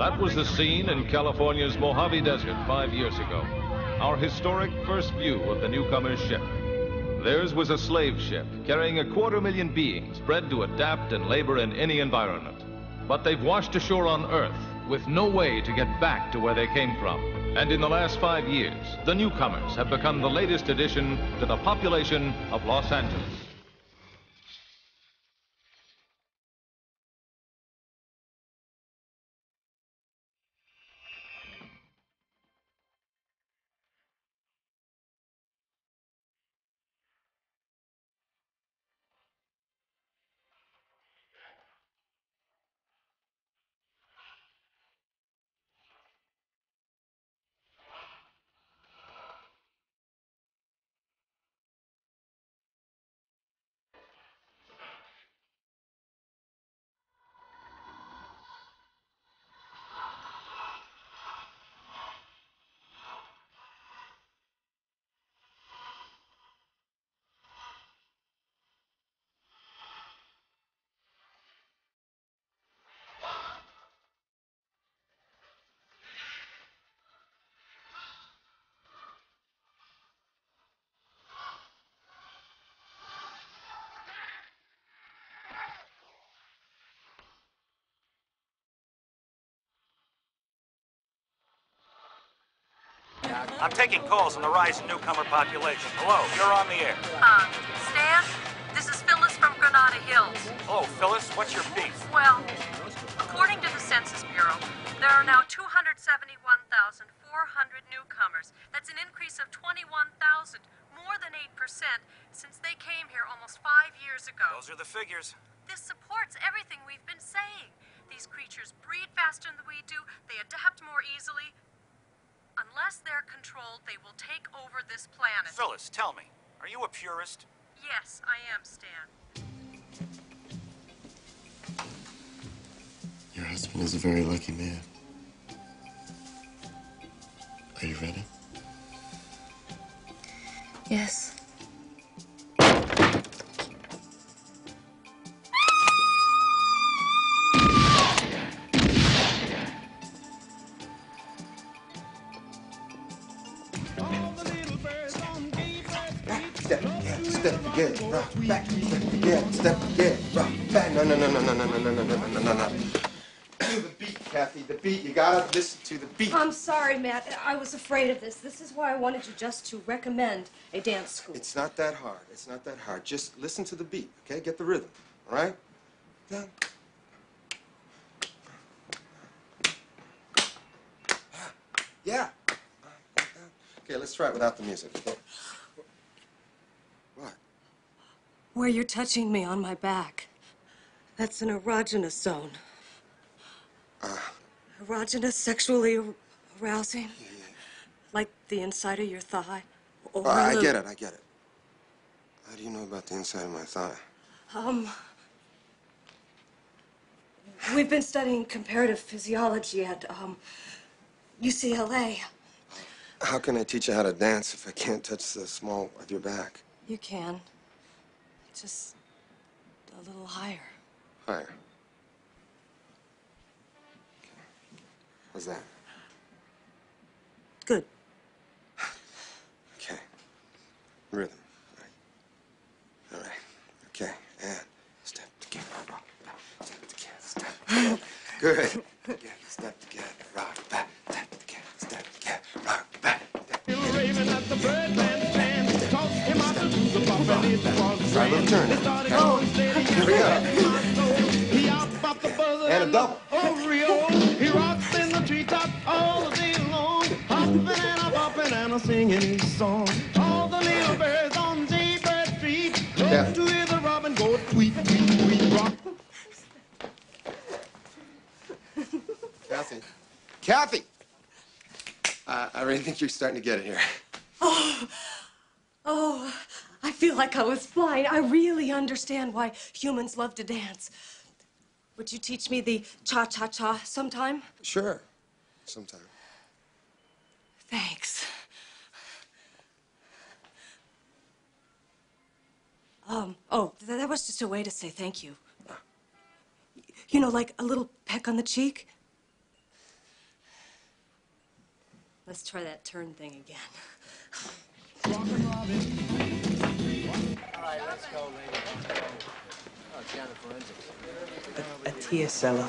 That was the scene in California's Mojave Desert 5 years ago. Our historic first view of the newcomer's ship. Theirs was a slave ship carrying 250,000 beings bred to adapt and labor in any environment. But they've washed ashore on Earth with no way to get back to where they came from. And in the last 5 years, the newcomers have become the latest addition to the population of Los Angeles. I'm taking calls on the rise in newcomer population. Hello, you're on the air. Stan, this is Phyllis from Granada Hills. Oh, Phyllis, what's your beef? Well, according to the Census Bureau, there are now 271,400 newcomers. That's an increase of 21,000, more than 8%, since they came here almost 5 years ago. Those are the figures. This supports everything we've been saying. These creatures breed faster than we do, they adapt more easily. Unless they're controlled, they will take over this planet. Phyllis, tell me, are you a purist? Yes, I am, Stan. Your husband is a very lucky man. Are you ready? Yes. Step again, rock back. Step again, step again, rock back. No. The beat, Kathy, the beat. You gotta listen to the beat. I'm sorry, Matt. I was afraid of this. This is why I wanted you just to recommend a dance school. It's not that hard. It's not that hard. Just listen to the beat, okay? Get the rhythm, all right? Down. Yeah. Okay, let's try it without the music. Okay? What? Where you're touching me on my back. That's an erogenous zone. Erogenous, sexually arousing? Yeah. Like the inside of your thigh? Or I get it. How do you know about the inside of my thigh? We've been studying comparative physiology at, UCLA. How can I teach you how to dance if I can't touch the small of your back? You can. Just a little higher. Higher. How's that? Good. Okay. Rhythm. All right. Okay. And step together, rock back. Step together, step together. Good. Again, step together, rock back. Step together, step together, rock back. Try a little turn. Oh, here we go. And a double. He rocks in the treetop all the day long, hopping and a bopping and a singing his song. All the little birds on Jaybird Street love to hear the robin go tweet, tweet, tweet, rock. Kathy! I really think you're starting to get it here. Oh, I feel like I was flying. I really understand why humans love to dance. Would you teach me the cha-cha-cha sometime? Sure. Sometime. Thanks. That was just a way to say thank you. You know, like a little peck on the cheek? Let's try that turn thing again. All right, let's go, ladies. Oh, it's down to forensics. A TSL.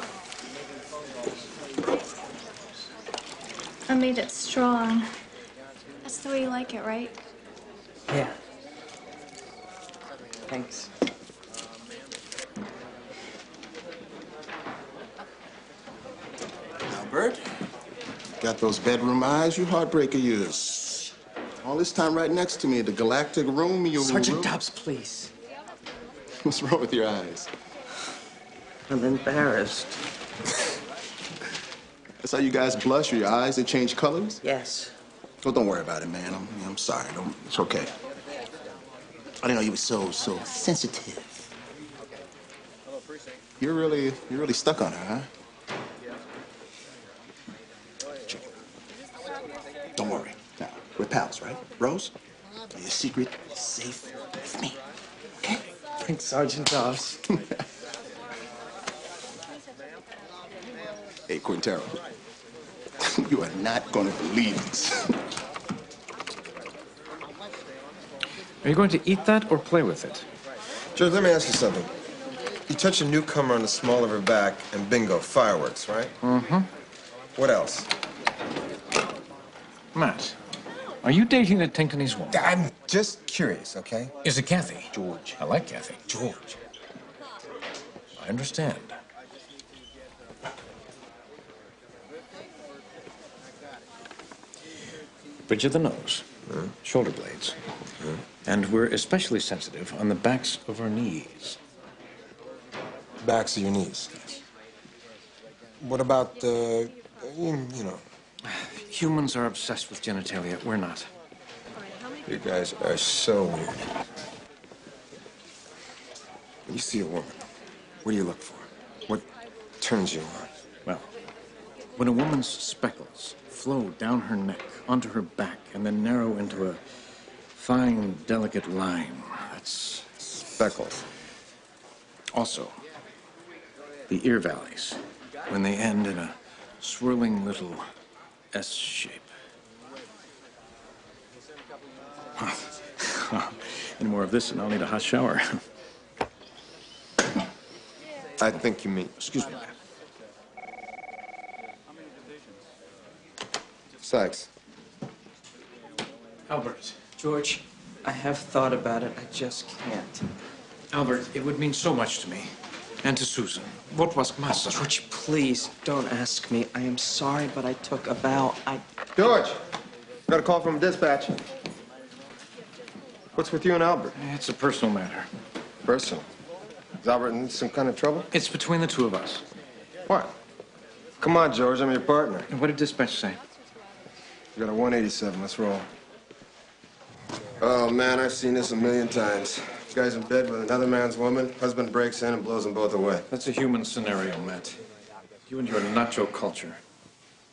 I made it strong. That's the way you like it, right? Yeah. Thanks. Albert, got those bedroom eyes you heartbreaker use. All this time right next to me, the galactic Romeo. Sergeant Dobbs, please. What's wrong with your eyes? I'm embarrassed. That's how you guys blush, or your eyes, they change colors? Yes. Well, don't worry about it, man. I'm sorry. It's okay. I didn't know you were so sensitive. You're really stuck on her, huh? Chicken. Don't worry. Now, we're pals, right? Rose? Your secret is safe with me. Okay? Thanks, Sergeant Dobbs. Hey, Quintero. You are not gonna believe this. Are you going to eat that or play with it? George, let me ask you something. You touch a newcomer on the small of her back, and bingo, fireworks, right? Mm-hmm. What else? Matt, are you dating a Tinkenese woman? I'm just curious, okay? Is it Kathy? George. I like Kathy. George. I understand. Bridge of the nose, shoulder blades, and we're especially sensitive on the backs of our knees. Backs of your knees. What about, you know? Humans are obsessed with genitalia. We're not. You guys are so weird. When you see a woman, what do you look for? What turns you on? Well, when a woman's speckles flow down her neck, onto her back, and then narrow into a fine, delicate line, that's... Speckles. Also, the ear valleys, when they end in a swirling little S shape. Any more of this and I'll need a hot shower. I think you mean... Excuse me. Sykes. Albert. George, I have thought about it. I just can't. Albert, it would mean so much to me. And to Susan. What was Master? George, please don't ask me. I am sorry, but I took a vow. George! Got a call from dispatch. What's with you and Albert? It's a personal matter. Personal? Is Albert in some kind of trouble? It's between the two of us. What? Come on, George, I'm your partner. And what did dispatch say? You got a 187, let's roll. Oh, man, I've seen this a million times. Guy's in bed with another man's woman, husband breaks in and blows them both away. That's a human scenario, Matt. You and your nacho culture.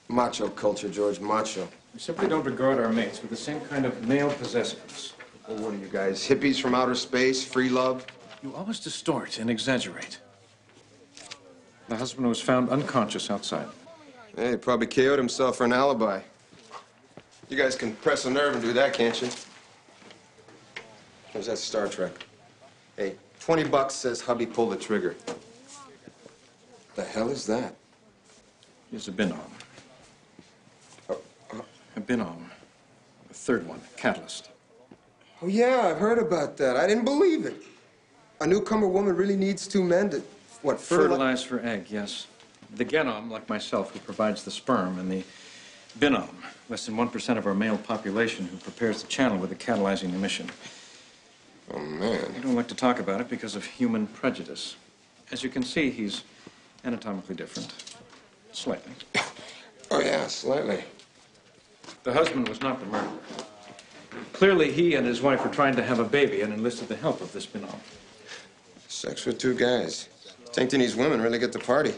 Macho culture, George, macho. We simply don't regard our mates with the same kind of male possessiveness. Well, what are you guys, hippies from outer space, free love? You always distort and exaggerate. The husband was found unconscious outside. Hey, he probably KO'd himself for an alibi. You guys can press a nerve and do that, can't you? Or is that Star Trek? Hey, $20 says hubby pulled the trigger. The hell is that? Here's a binom. A binom. A third one, catalyst. Oh, yeah, I've heard about that. I didn't believe it. A newcomer woman really needs two men to, what, Fertilize for egg, yes. The genom, like myself, who provides the sperm, and the binom, less than 1% of our male population, who prepares the channel with the catalyzing emission. Oh, man. I don't like to talk about it because of human prejudice. As you can see, he's anatomically different. Slightly. Oh, yeah, slightly. The husband was not the murderer. Clearly, he and his wife were trying to have a baby and enlisted the help of this binom. Sex with two guys. Tinkenese women really get the party.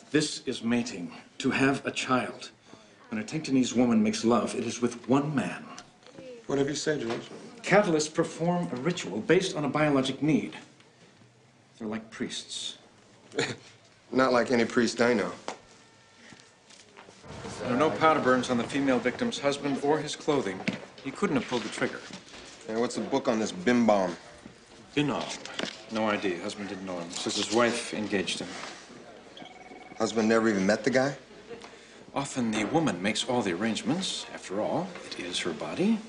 This is mating. To have a child. When a Tinkenese woman makes love, it is with one man. Whatever you say, George. Catalysts perform a ritual based on a biologic need. They're like priests. Not like any priest I know. There are no powder burns on the female victim's husband or his clothing. He couldn't have pulled the trigger. Hey, what's the book on this bim bomb? Binom. No idea. Husband didn't know him. Says his wife engaged him. Husband never even met the guy? Often the woman makes all the arrangements. After all, it is her body.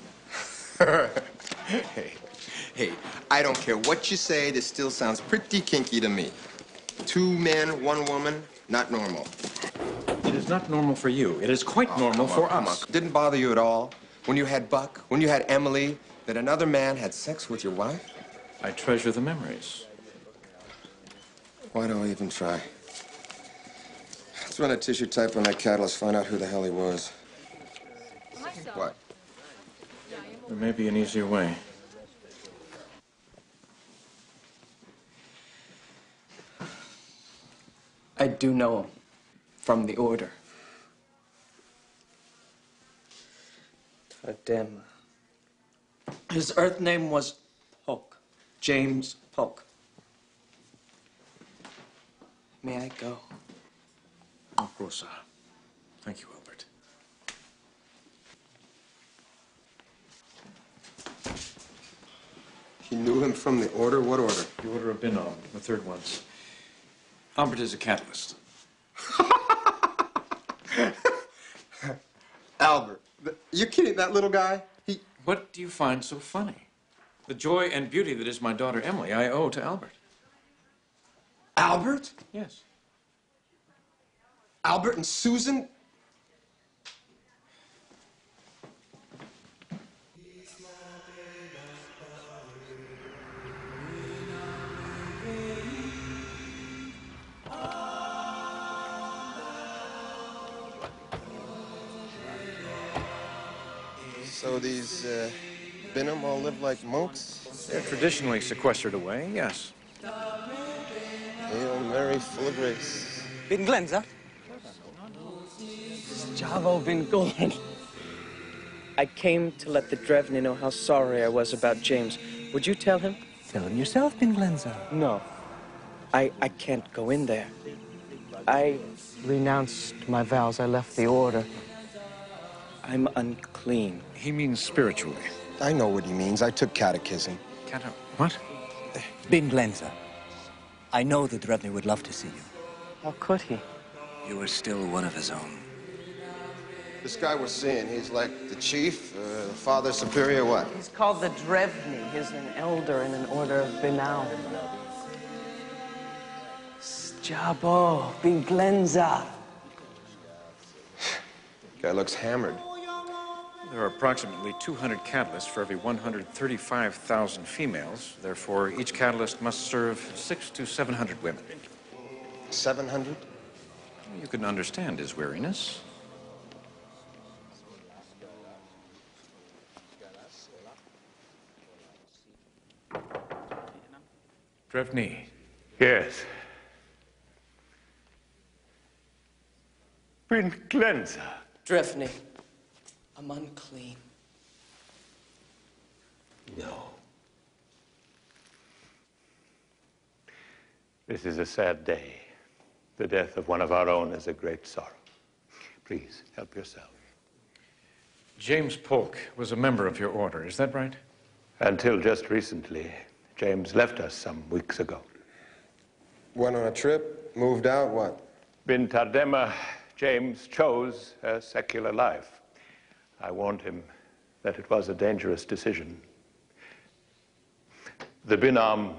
Hey, I don't care what you say, this still sounds pretty kinky to me. 2 men, 1 woman, not normal. It is not normal for you. It is quite normal for us. Didn't bother you at all when you had Buck, when you had Emily, that another man had sex with your wife? I treasure the memories. Why do I even try? Let's run a tissue type on that catalyst, find out who the hell he was. What? There may be an easier way. I do know him from the order. Damn. His Earth name was Polk. James Polk. May I go? Of course, sir. Thank you, Albert. You knew him from the order? What order? The order of Binom, the third ones. Albert is a catalyst. Albert. You kidding, that little guy? What do you find so funny? The joy and beauty that is my daughter Emily, I owe to Albert. Albert? Yes. Albert and Susan? So these Binom all live like monks? They're traditionally sequestered away, yes. Hail Mary, full of grace. Bin Glenza? Javo Bin Golan. I came to let the Drevny know how sorry I was about James. Would you tell him? Tell him yourself, Bin Glenza. No. I can't go in there. I renounced my vows. I left the order. I'm unclean. He means spiritually. I know what he means. I took catechism. What? Bin Glenza. I know the Drevny would love to see you. How could he? You are still one of his own. This guy we're seeing, he's like the chief, the father superior, what? He's called the Drevny. He's an elder in an order of Binau. Jabo, Bin Glenza. Guy looks hammered. There are approximately 200 catalysts for every 135,000 females. Therefore, each catalyst must serve 600 to 700 women. 700? You can understand his weariness. Drevny. Yes. Bin Glenza. Drevny. I'm unclean. No. This is a sad day. The death of one of our own is a great sorrow. Please, help yourself. James Polk was a member of your order, is that right? Until just recently. James left us some weeks ago. Went on a trip, moved out, what? Bin Tardema, James chose a secular life. I warned him that it was a dangerous decision. The Binom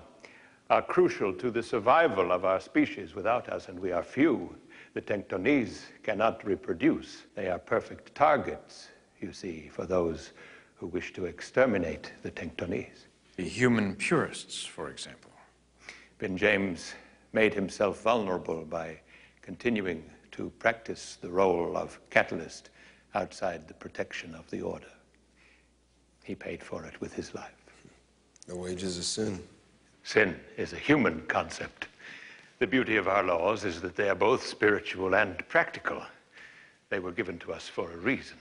are crucial to the survival of our species. Without us, and we are few, the Tenctonese cannot reproduce. They are perfect targets, you see, for those who wish to exterminate the Tenctonese. The human purists, for example. Bin James made himself vulnerable by continuing to practice the role of catalyst outside the protection of the order. He paid for it with his life. The wages of sin. Sin is a human concept. The beauty of our laws is that they are both spiritual and practical. They were given to us for a reason.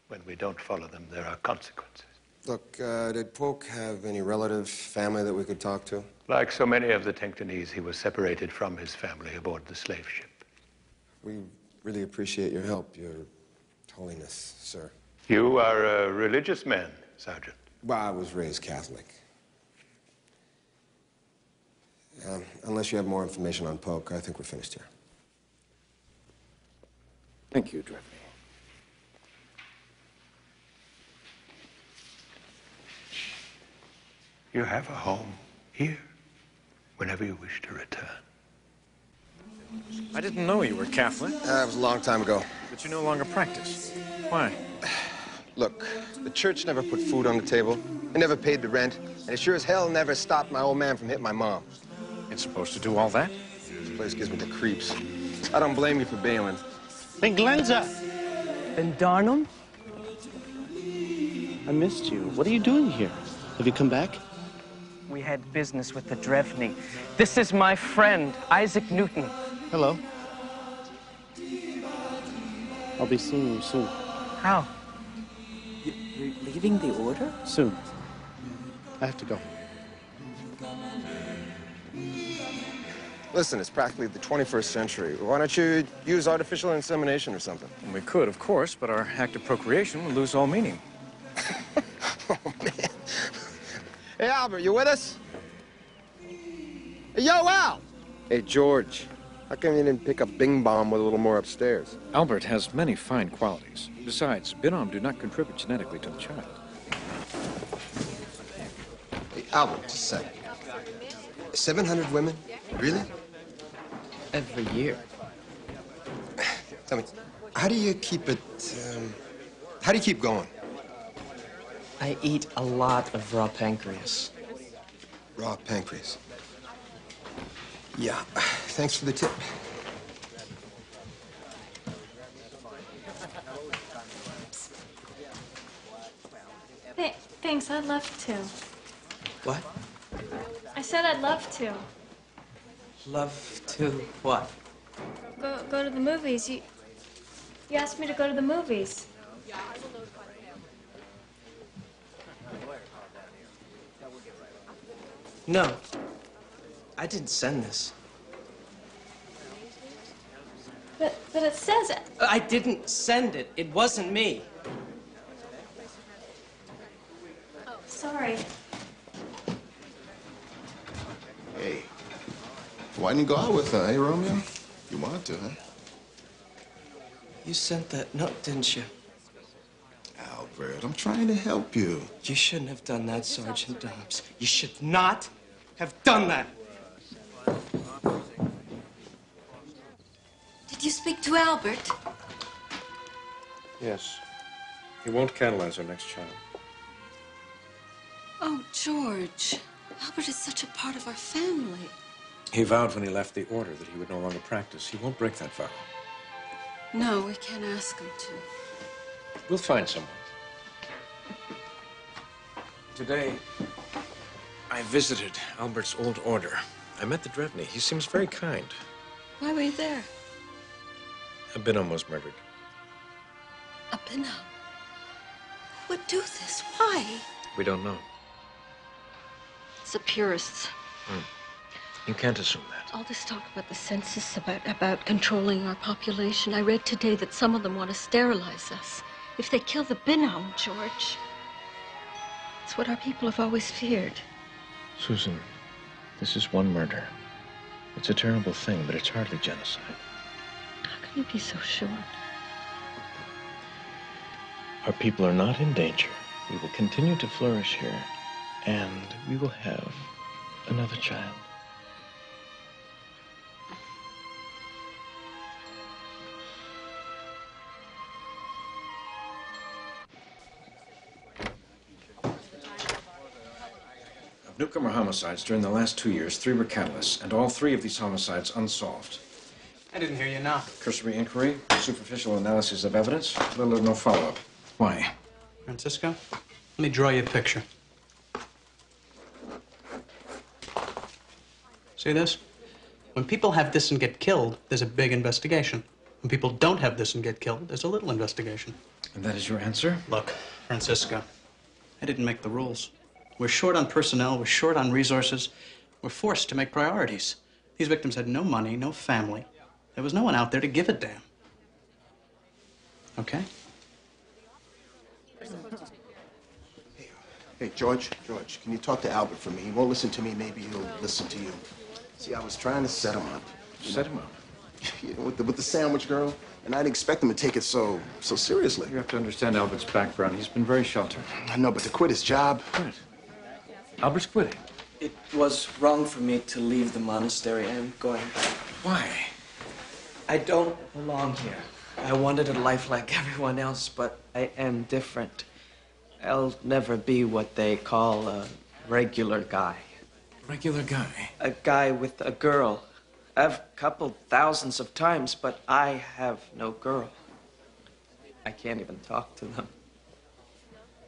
When we don't follow them, there are consequences. Look, did Polk have any relatives, family that we could talk to? Like so many of the Tenctonese, he was separated from his family aboard the slave ship. We really appreciate your help, Your Holiness, sir. You are a religious man, Sergeant. Well, I was raised Catholic. Unless you have more information on Polk, I think we're finished here. Thank you, Drevny. You have a home here whenever you wish to return. I didn't know you were Catholic. It was a long time ago. But you no longer practice. Why? Look, the church never put food on the table. It never paid the rent. And it sure as hell never stopped my old man from hitting my mom. It's supposed to do all that? This place gives me the creeps. I don't blame you for bailing. Ben Glenza! Ben Darnum? I missed you. What are you doing here? Have you come back? We had business with the Drevny. This is my friend, Isaac Newton. Hello. I'll be seeing you soon. How? You're leaving the order? Soon. I have to go. Listen, it's practically the 21st century. Why don't you use artificial insemination or something? We could, of course, but our act of procreation would lose all meaning. Oh, man. Hey, Albert, you with us? Hey, yo, Al! Hey, George. How come you didn't pick up Bing Bong with a little more upstairs? Albert has many fine qualities. Besides, Binom do not contribute genetically to the child. Hey, Albert, just a sec. 700 women? Really? Every year. Tell me, how do you keep it, how do you keep going? I eat a lot of raw pancreas. Raw pancreas. Yeah, thanks for the tip. Thanks, I'd love to. What? I said I'd love to. Love to what? Go to the movies. You asked me to go to the movies. No. I didn't send this. But it says it. I didn't send it. It wasn't me. Sorry. Hey, why didn't you go out with her, hey, Romeo? You wanted to, huh? You sent that note, didn't you? Albert, I'm trying to help you. You shouldn't have done that, Sergeant Dobbs. You should not have done that. Did you speak to Albert? Yes. He won't catalyze our next child. Oh, George. Albert is such a part of our family. He vowed when he left the order that he would no longer practice. He won't break that vow. No, we can't ask him to. We'll find someone. Today, I visited Albert's old order. I met the Drevny. He seems very kind. Why were you there? A Binom was murdered. A Binom? Who would do this? Why? We don't know. It's the purists. You can't assume that. All this talk about the census, about controlling our population. I read today that some of them want to sterilize us. If they kill the Binom, George. It's what our people have always feared. Susan, this is one murder. It's a terrible thing, but it's hardly genocide. How can you be so sure? Our people are not in danger. We will continue to flourish here, and we will have another child. Of newcomer homicides during the last 2 years, 3 were catalysts, and all 3 of these homicides unsolved. I didn't hear you now. Cursory inquiry, superficial analysis of evidence, little or no follow-up. Why? Francisco, let me draw you a picture. See this? When people have this and get killed, there's a big investigation. When people don't have this and get killed, there's a little investigation. And that is your answer? Look, Francisco, I didn't make the rules. We're short on personnel, we're short on resources. We're forced to make priorities. These victims had no money, no family. There was no one out there to give a damn. Okay? Hey, George, can you talk to Albert for me? He won't listen to me. Maybe he'll listen to you. See, I was trying to set him up. Set him up? You know, with the sandwich girl, and I didn't expect him to take it so seriously. You have to understand Albert's background. He's been very sheltered. I know, but to quit his job... Quit? Albert's quitting? It was wrong for me to leave the monastery. I am going back. Why? I don't belong here. I wanted a life like everyone else, but I am different. I'll never be what they call a regular guy. Regular guy? A guy with a girl. I've coupled thousands of times, but I have no girl. I can't even talk to them.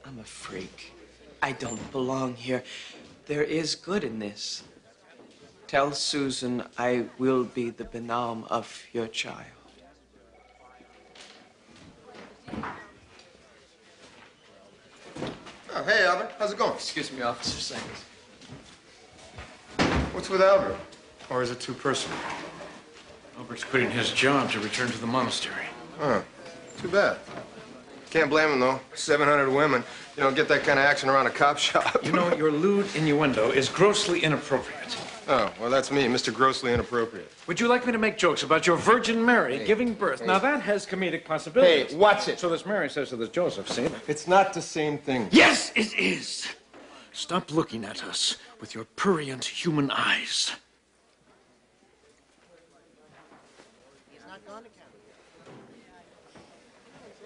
I'm a freak. I don't belong here. There is good in this. Tell Susan I will be the Benam of your child. Oh, hey, Albert. How's it going? Excuse me, Officer Sands. What's with Albert? Or is it too personal? Albert's quitting his job to return to the monastery. Huh. Too bad. Can't blame him, though. 700 women. You don't get that kind of action around a cop shop. You know, your lewd innuendo is grossly inappropriate. Oh, well, that's me, Mr. Grossly Inappropriate. Would you like me to make jokes about your Virgin Mary giving birth? Now, that has comedic possibilities. Hey, watch it. So this Mary says to this Joseph, see? It's not the same thing. Yes, it is. Stop looking at us with your prurient human eyes.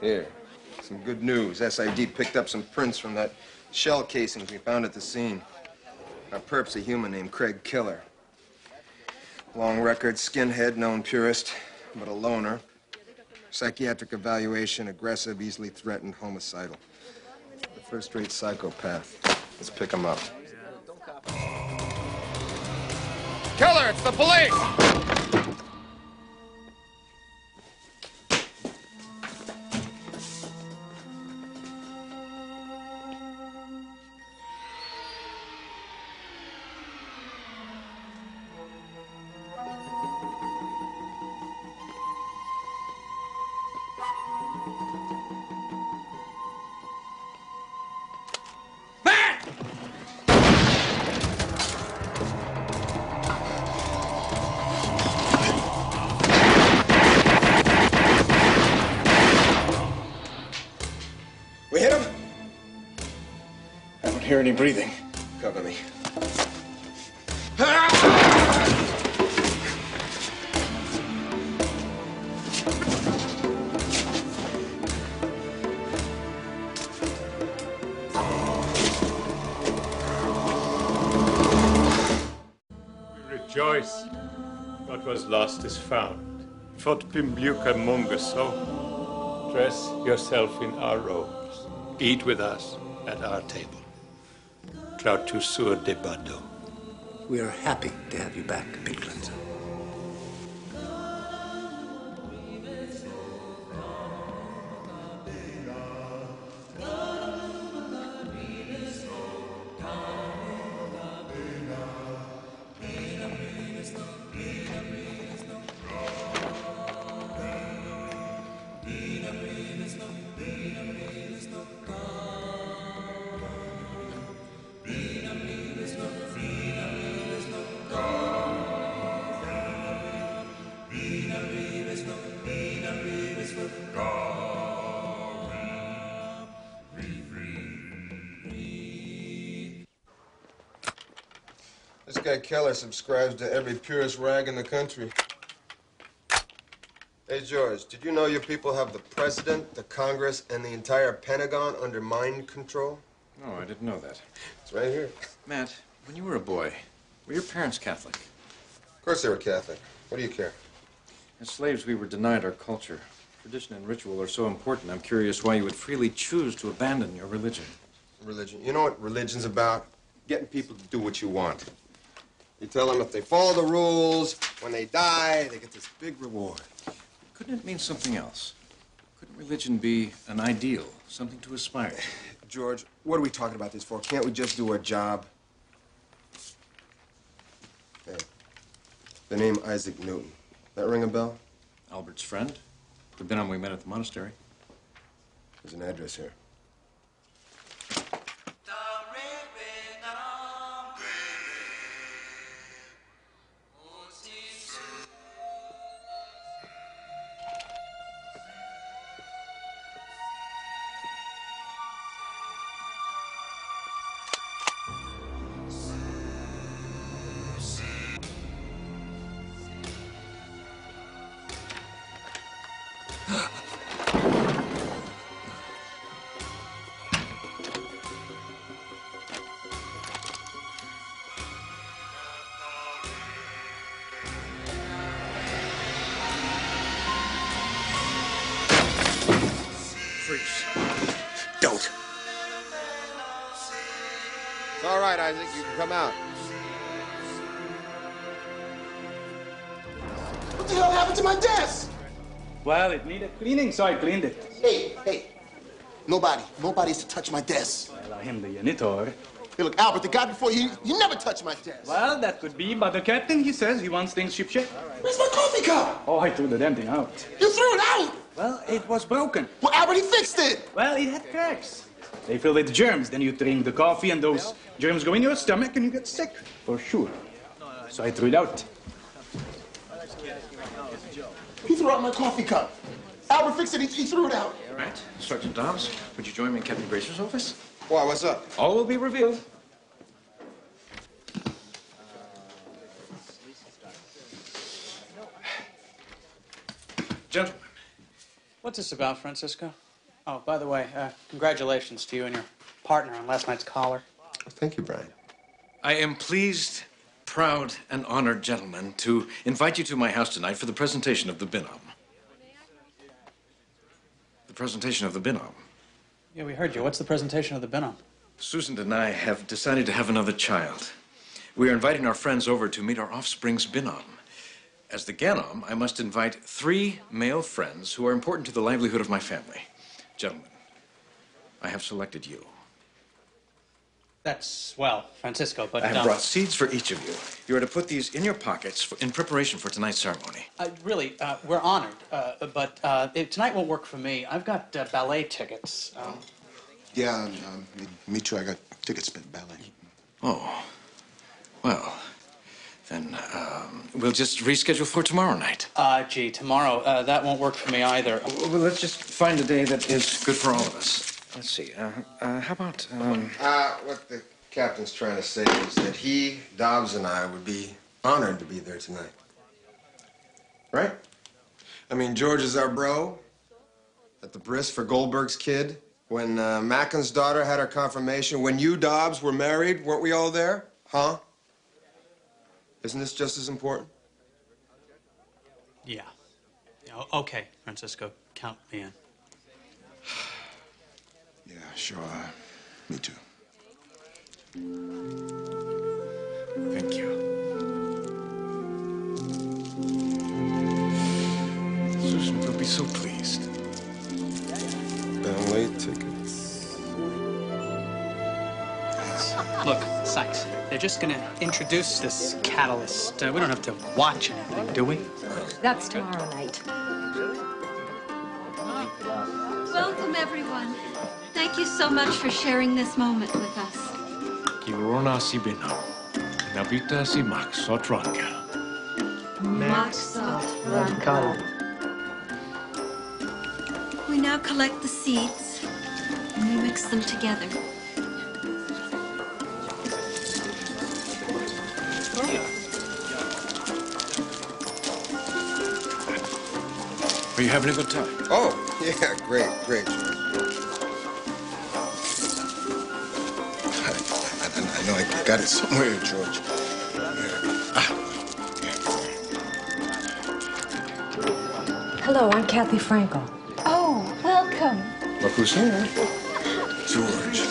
Here, some good news. SID picked up some prints from that shell casings we found at the scene. Our perp's a human named Craig Killer. Long record, skinhead, known purist, but a loner. Psychiatric evaluation, aggressive, easily threatened, homicidal. A first-rate psychopath. Let's pick him up. Killer, it's the police! We hit him? I don't hear any breathing. Cover me. We rejoice. What was lost is found. Fot pimbliuka mungaso. Dress yourself in our robes. Eat with us at our table. Trautusur de Bado. We are happy to have you back, Big Cleanser. This guy Keller subscribes to every purist rag in the country. Hey, George, did you know your people have the president, the Congress, and the entire Pentagon under mind control? No, I didn't know that. It's right here. Matt, when you were a boy, were your parents Catholic? Of course they were Catholic. What do you care? As slaves, we were denied our culture. Tradition and ritual are so important. I'm curious why you would freely choose to abandon your religion. Religion. You know what religion's about? Getting people to do what you want. You tell them if they follow the rules, when they die, they get this big reward. Couldn't it mean something else? Couldn't religion be an ideal, something to aspire to? George, what are we talking about this for? Can't we just do our job? Hey, the name Isaac Newton. That ring a bell? Albert's friend? The Benham we met at the monastery. There's an address here. Freeze. Don't. It's all right, Isaac. You can come out. What the hell happened to my desk? Well, it needed cleaning, so I cleaned it. Hey. Nobody's to touch my desk. Well, I am the janitor. Hey, look, Albert, the guy before you never touched my desk. Well, that could be, but the captain, he says he wants things ship-shape. Where's my coffee cup? Oh, I threw the damn thing out. You threw it out? Well, it was broken. Well, Albert, he fixed it. Well, it had cracks. They fill with germs. Then you drink the coffee, and those germs go in your stomach, and you get sick. For sure. So I threw it out. He threw out my coffee cup. Albert fixed it. He threw it out. Right. Sergeant Dobbs, would you join me in Captain Grazer's office? Why, what's up? All will be revealed. Gentlemen. What's this about, Francisco? Oh, by the way, congratulations to you and your partner on last night's collar. Thank you, Brian. I am pleased, proud, and honored, gentlemen, to invite you to my house tonight for the presentation of the Binom. The presentation of the Binom. Yeah, we heard you. What's the presentation of the Binom? Susan and I have decided to have another child. We are inviting our friends over to meet our offspring's Binom. As the Ganom, I must invite 3 male friends who are important to the livelihood of my family. Gentlemen, I have selected you. That's swell, Francisco, but... I have brought seeds for each of you. You are to put these in your pockets in preparation for tonight's ceremony. Really, we're honored, but tonight won't work for me. I've got ballet tickets. Yeah, me too. I got tickets to ballet. Oh, well, then we'll just reschedule for tomorrow night. Gee, tomorrow, that won't work for me either. Well, let's just find a day that is good for all of us. Let's see, how about, What the captain's trying to say is that he, Dobbs, and I would be honored to be there tonight. Right? I mean, George is our bro at the bris for Goldberg's kid. When Mackin's daughter had her confirmation, when you, Dobbs, were married, weren't we all there? Huh? Isn't this just as important? Yeah. Okay, Francisco, count me in. Yeah, sure. Me too. Thank you. Susan will be so pleased. Ballet tickets. Look, Sykes, they're just gonna introduce this catalyst. We don't have to watch anything, do we? That's tomorrow night. Welcome, everyone. Thank you so much for sharing this moment with us. Kirona si Binom. Nabita si Max Sotranka. We now collect the seeds and we mix them together. Are you having a good time? Oh, yeah, great. I know I got it somewhere, George. Hello, I'm Kathy Frankel. Oh, welcome. Look who's here. George.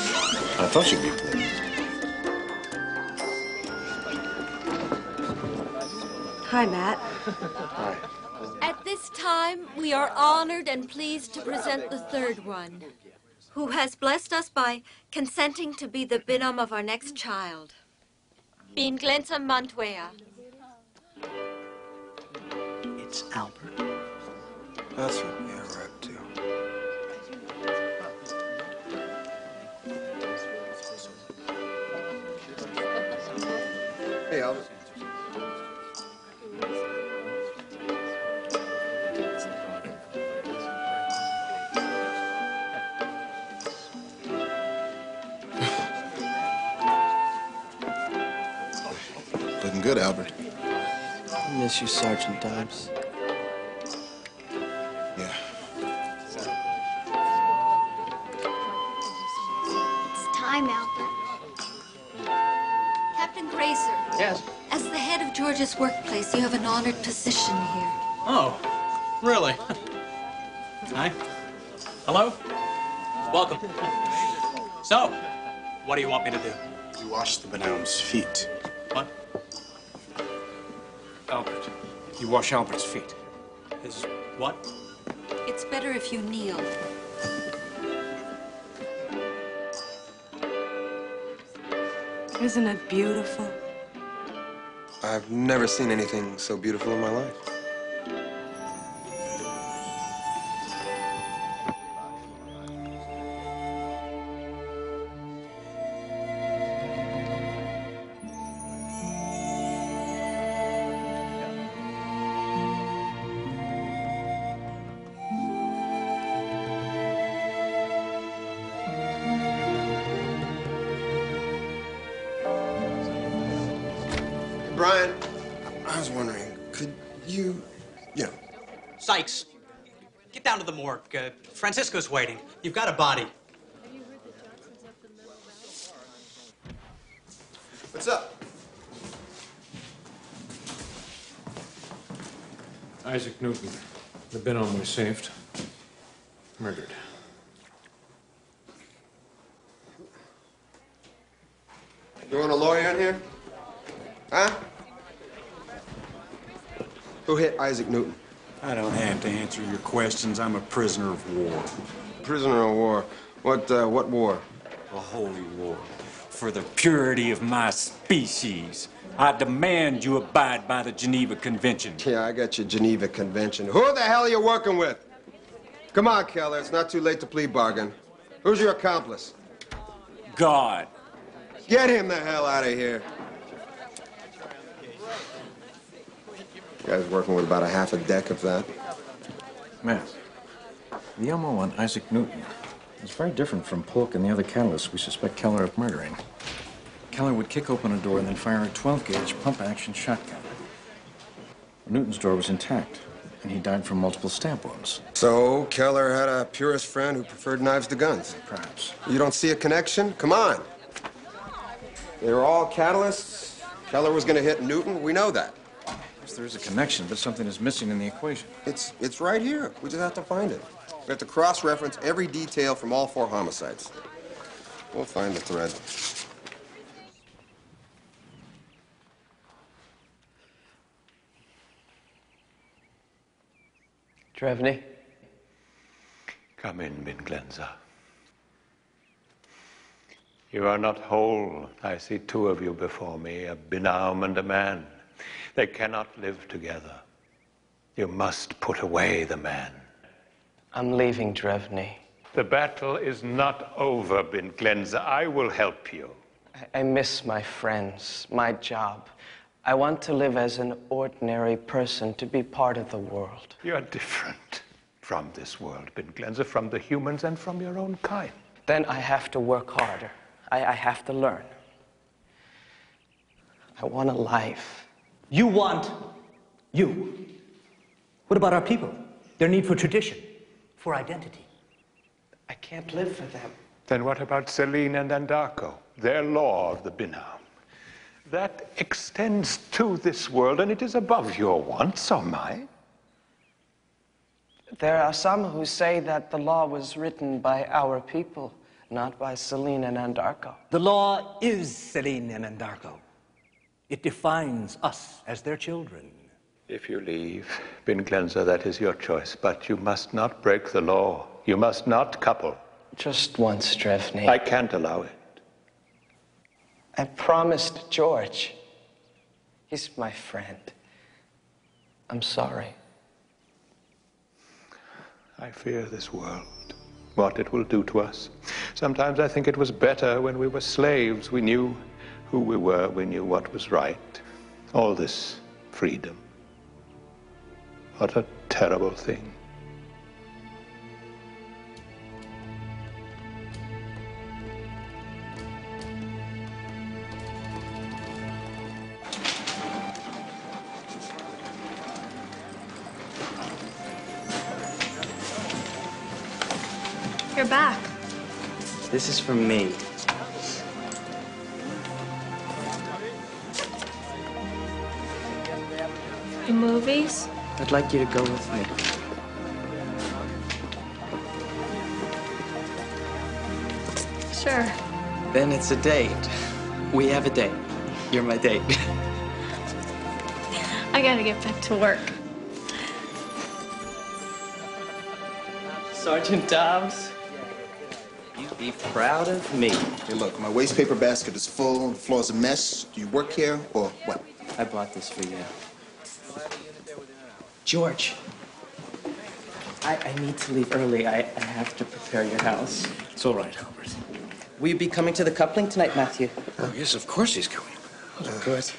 I thought you'd be pleased. Hi, Matt. Hi. At this time, we are honored and pleased to present the third one, who has blessed us by consenting to be the Binom of our next child. Binglensa Montoya. It's Albert. That's what we are up to. Albert. Looking good, Albert. I miss you, Sergeant Dibes. Yeah. It's time, Albert. Captain Grazer. Yes? As the head of George's workplace, you have an honored position here. Oh, really? Hi. Hello? Welcome. So, what do you want me to do? You wash the Benham's feet. What? Albert, you wash Albert's feet. His what? It's better if you kneel. Isn't it beautiful? I've never seen anything so beautiful in my life. Brian, I was wondering, could you know... Sykes, get down to the morgue. Francisco's waiting. You've got a body. What's up? Isaac Newton, the Benham we saved, murdered. You want a lawyer in here? Huh? Who hit Isaac Newton? I don't have to answer your questions. I'm a prisoner of war. Prisoner of war? What war? A holy war. For the purity of my species, I demand you abide by the Geneva Convention. Yeah, I got your Geneva Convention. Who the hell are you working with? Come on, Keller. It's not too late to plea bargain. Who's your accomplice? God. Get him the hell out of here. You guys working with about a half a deck of that? Matt, the MO on Isaac Newton is very different from Polk and the other catalysts we suspect Keller of murdering. Keller would kick open a door and then fire a 12-gauge pump-action shotgun. Newton's door was intact, and he died from multiple stab wounds. So, Keller had a purist friend who preferred knives to guns? Perhaps. You don't see a connection? Come on. They were all catalysts. Keller was going to hit Newton. We know that. Yes, there is a connection, but something is missing in the equation. It's right here. We just have to find it. We have to cross-reference every detail from all 4 homicides. We'll find the thread. Drevny? Come in, Glenza. You are not whole. I see 2 of you before me, a Benham and a man. They cannot live together. You must put away the man. I'm leaving Drevny. The battle is not over, Glenza. I will help you. I miss my friends, my job. I want to live as an ordinary person, to be part of the world. You are different from this world, Glenza, from the humans and from your own kind. Then I have to work harder. I have to learn. I want a life. You want you. What about our people? Their need for tradition, for identity. I can't live for them. Then what about Celine and Andarko? Their law of the Benham. That extends to this world, and it is above your wants or mine. There are some who say that the law was written by our people, not by Celine and Andarko. The law is Celine and Andarko. It defines us as their children. If you leave, Glenza, that is your choice, but you must not break the law. You must not couple. Just once, Drevny. I can't allow it. I promised George. He's my friend. I'm sorry. I fear this world, what it will do to us. Sometimes I think it was better when we were slaves. We knew who we were, we knew what was right. All this freedom. What a terrible thing. You're back. This is for me. The movies? I'd like you to go with me. Sure. Then it's a date. We have a date. You're my date. I gotta get back to work. Sergeant Dobbs, you'd be proud of me. Hey, look, my waste paper basket is full, the floor's a mess. Do you work here or what? I bought this for you. George, I need to leave early. I have to prepare your house. It's all right, Albert. Will you be coming to the coupling tonight, Matthew? Oh, yes, of course he's coming. Good.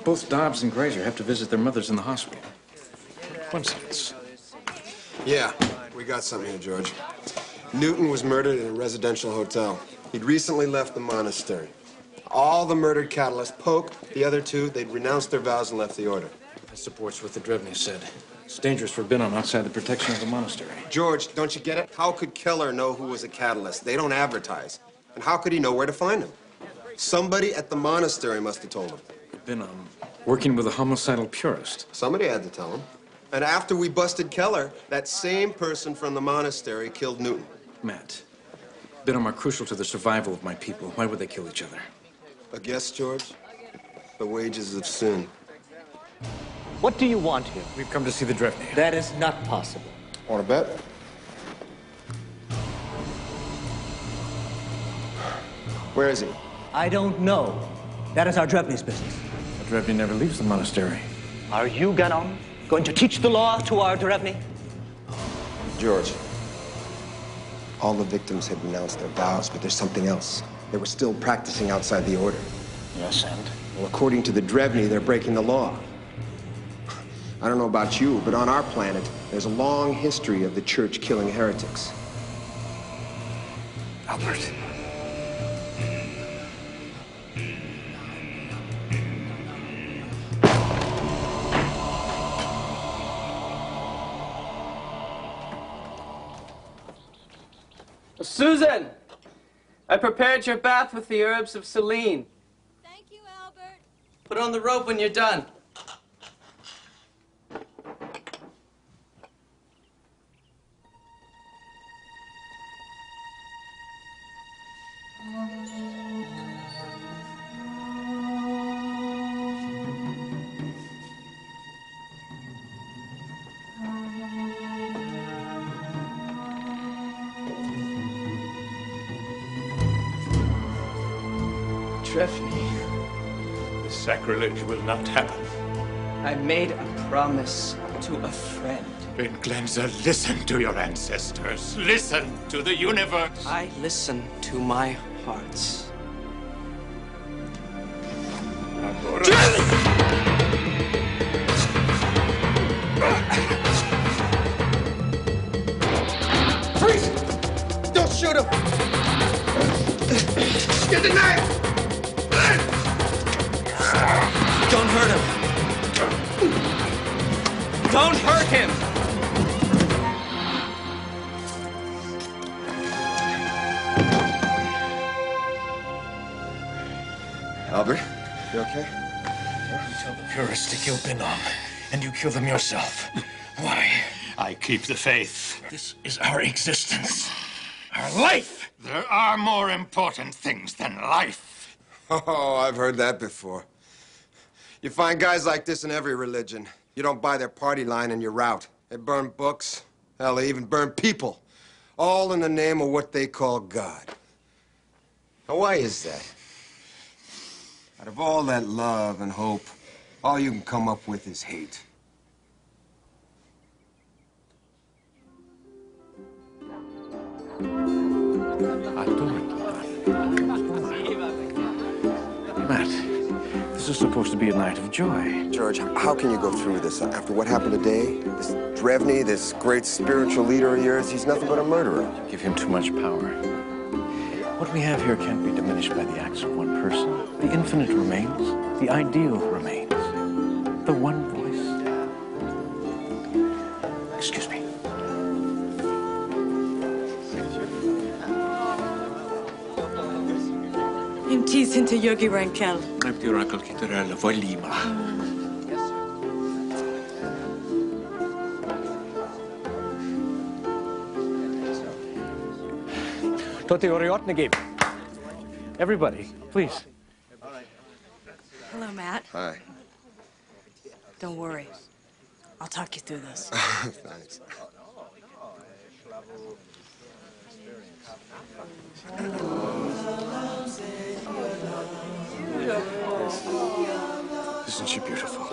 Both Dobbs and Grazer have to visit their mothers in the hospital. Coincidence. Yeah, we got something here, George. Newton was murdered in a residential hotel. He'd recently left the monastery. All the murdered catalysts, Polk, the other two, they'd renounced their vows and left the order. That supports what the Drevny said. It's dangerous for Binham outside the protection of the monastery. George, don't you get it? How could Keller know who was a catalyst? They don't advertise. And how could he know where to find him? Somebody at the monastery must have told him. Binham, working with a homicidal purist. Somebody had to tell him. And after we busted Keller, that same person from the monastery killed Newton. Matt, Binham are crucial to the survival of my people. Why would they kill each other? A guess, George? The wages of sin. What do you want here? We've come to see the Drevny. That is not possible. Want to bet? Where is he? I don't know. That is our Drevny's business. The Drevny never leaves the monastery. Are you, Ganon, going to teach the law to our Drevny? George, all the victims had renounced their vows, but there's something else. They were still practicing outside the order. Yes, and? Well, according to the Drevny, they're breaking the law. I don't know about you, but on our planet, there's a long history of the church killing heretics. Albert. Susan, I prepared your bath with the herbs of Selene. Thank you, Albert. Put on the robe when you're done. Drevny. This sacrilege will not happen. I made a promise to a friend. Ben Glenza, listen to your ancestors. Listen to the universe. I listen to my hearts. Freeze! Don't shoot him! Get the knife! Don't hurt him. Don't hurt him! Albert, you okay? You tell the purists to kill Binham, and you kill them yourself. Why? I keep the faith. This is our existence. Our life! There are more important things than life. Oh, I've heard that before. You find guys like this in every religion. You don't buy their party line and you're out. They burn books. Hell, they even burn people. All in the name of what they call God. Now, why is that? Out of all that love and hope, all you can come up with is hate. Matt, this is supposed to be a night of joy. George, how can you go through this after what happened today? This Drevny, this great spiritual leader of yours, he's nothing but a murderer. Give him too much power. What we have here can't be diminished by the acts of one person. The infinite remains. The ideal remains. The one voice. Excuse me. Imtis into Yogi Rankel. Everybody, please. Hello, Matt. Hi. Don't worry. I'll talk you through this. Thanks. Isn't she beautiful?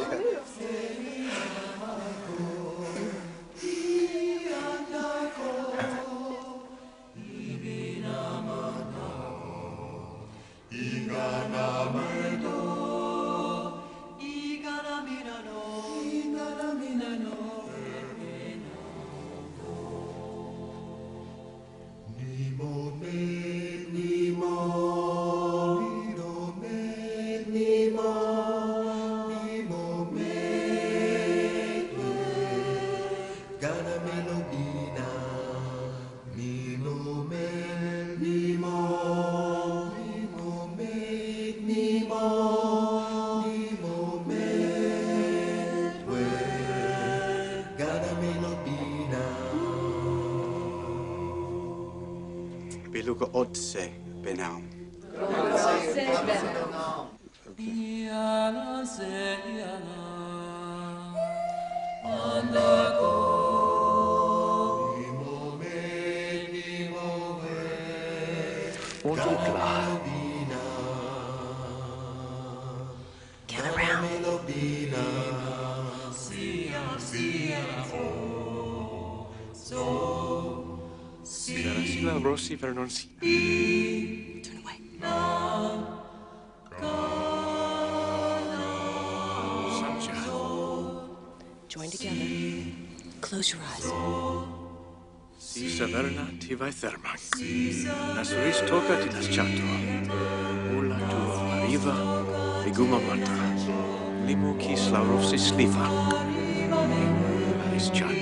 Beluga Otse Benam. Get around. Rossi Vernonsi. Turn away. Join together. Close your eyes. Saverna tivai thermak. Nasuris toka titas chato. Ula tu mariva. Viguma mantra. Limu kis laurovsi sliva. Alis chato.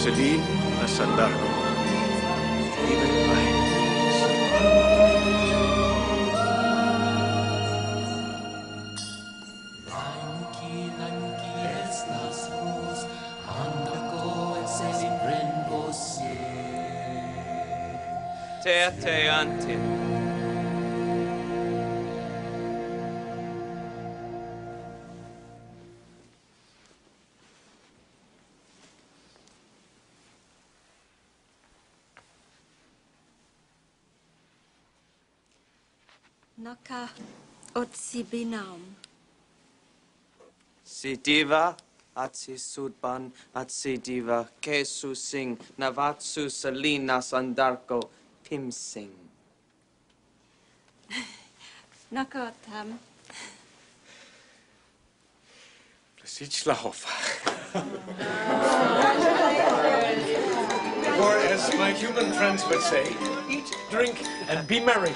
Celine Sandargo. Even by Te ante. Naka otsibinam. Si diva atsi sudban atsi diva kesu sing navatsu salina sandarko pim sing. Nakatam. Or as my human friends would say, eat, drink, and be merry.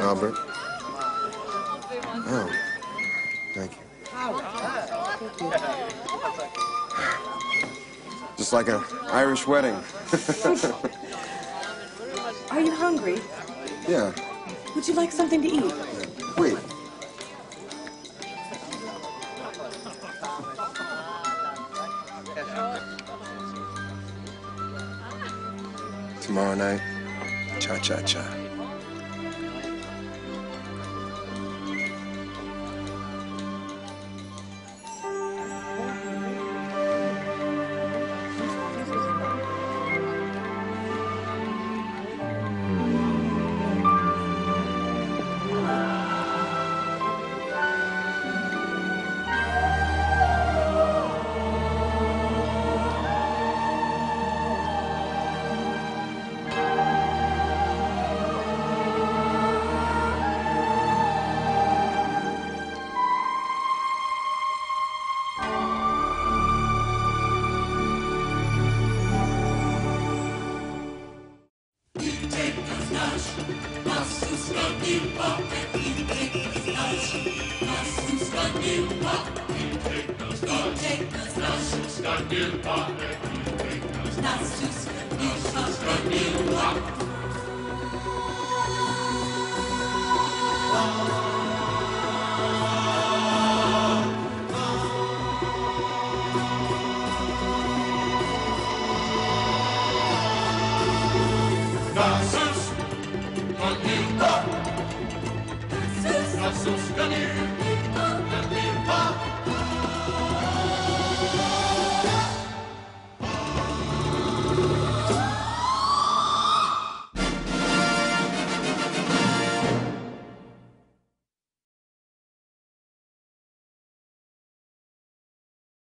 Albert. Oh, thank you. Just like an Irish wedding. Are you hungry? Yeah. Would you like something to eat? Wait. Tomorrow night, cha-cha-cha. Nas